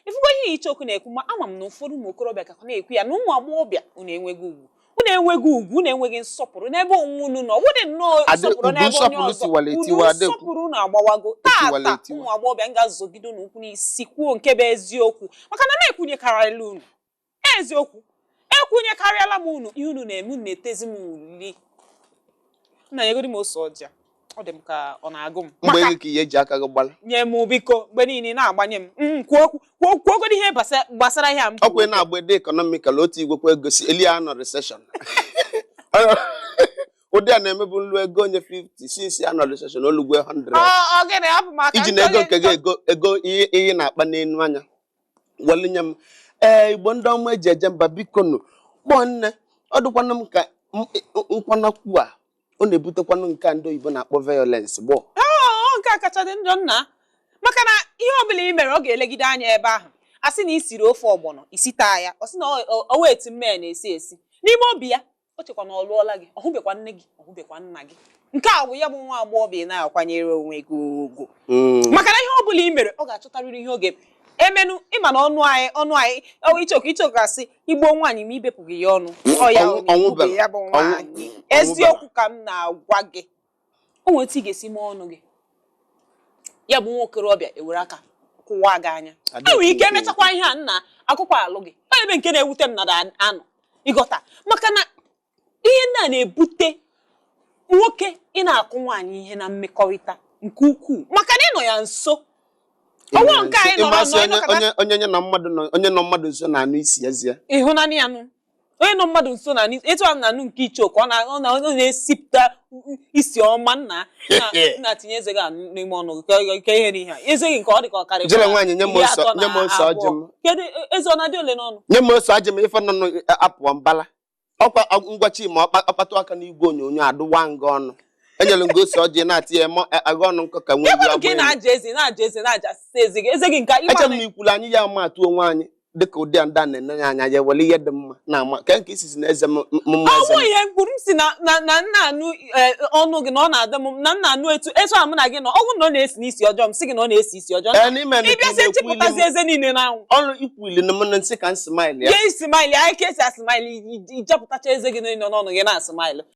ifugo ihe ichoku na-ekwu ma ama m na ụfọdụ ụmụ okorobịa ka na-ekwu ya na ụmụ agbọghọbịa unu enweghị ugwu unu enweghị ugwu unu enweghị nsọpụrụ n'ebe onwe unu nọ wụdị nnọọ nsọpụrụ n'ebe onye ọzọ nsọpụrụ unu agbawago tata ụmụ agbọghọbịa m ga-azọgide unu ụkwụ n'isi kwuo nke bụ eziokwu maka na na-ekwunyekarịla unu eziokwu ekwunyekarịala m unu ihe unu na-eme unu na-etezi m uli nna nyegodi m ose ọja ọ dị m ka ọ na-agụ m mgbe ka ihe ji aka gị gbala nye m biko mgbe niile na-agbanye m kwuogodi ihe gbasara ihe a m ọkwa na-agba ede ekonomikal otu igwekwa ego si eli ya nọ recession ụdị a na-emebu nlu ego onye 50 since ya nọ recession olugwe 100 iji na ego nke gị ego ihe na-akpa n'enu anya welinye m igbo ndị ọma eji eje mba biko nụ kpọọ nne ọ dịkwana m ka nkwanakwu a ọ na-ebutekwanụ nke ndị oyibo na-akpọ violence gbọ nke a kacha dị njọ nna maka na ihe ọbụla i mere ọ ga-elegide anya ebe ahụ a sị na isiri ofe ọgbọnọ isitaa ya ọ sị na o weti mmee na-esi esi n'ime obi ya o chekwa na ọ lụọla gị ọhụbekwa nne gị ọhụbekwa nna gị nke a bụ ya bụ nwa agbọghọbịa na-akwanyere onwe gị ugwu maka na ihe ọbụla i mere ọ ga-achọtarịrị ihe oge emenu ịma na ọnụ anyị ichoku asị igbo nwaanyị ma ibepụghị ya ọnụ ọ ya bụ nwaanyị eziokwu ka m na-agwa gị o nwere otu ị ga-esi mee ọnụ gị ya bụ nwa okorobịa ewere aka kwụwa gị anya enwere ike emechakwa ihe a nna akwụkwọ alụ gị ebe nke na-ewute m na anọ ịghọta maka na ihe nna na-ebute nwoke ị na-akụ nwaanyị ihe na mmekọrịta nke ukwuu maka na ịnọ ya nso ọnwụ nke anyị nọrọ onye nọ mmadụ nso na-anụ isi ezie ịhụnanya ya nụ onye nọ mmadụ nso na etu a na-anụ nke ichoku ọ na-esipụta isi ọma na-atinye eze gị n'ime ọnụ gị ke ihe n'ihe eze gị nke ọ dị ka ọ karịrị jere nwaanyị nye m ose ọjị m kedu eze ọ na-adị ole n'ọnụ nye m ose ọjị m ife nọ apụọ mbala ọkwa ngwachi ma ọkpatụ aka n'igwe onyonyo adụwa nga ọnụ enyere ngo ose ọjị na-ati ya agụ ọnụ nkọ ka nwee gị na-aja eze gị nke eche m ikwulu anyị ya ma atụ onwe anyị dịka ụdị a ndị a na-enye anya ya were ihe dị mma na-ama ka nke isi na eze mma eze ọ bụ ihe mkpụrụ m si na nna anụ ọnụ gị na ọ na-adị m na nna anụ etu a mụ na gị nọ ọgwụ na ọ na-esi n'isi ọjọọ m sị gị na ọ na-esi isi ọjọọ ịbịa sị nchịpụtazi eze niile na anwụ ọrụ ikwuli na m nsị ka m smile ya smile anyị ka esi asmaili ijepụtacha eze gị niile n'ọnụ gị na-asmaili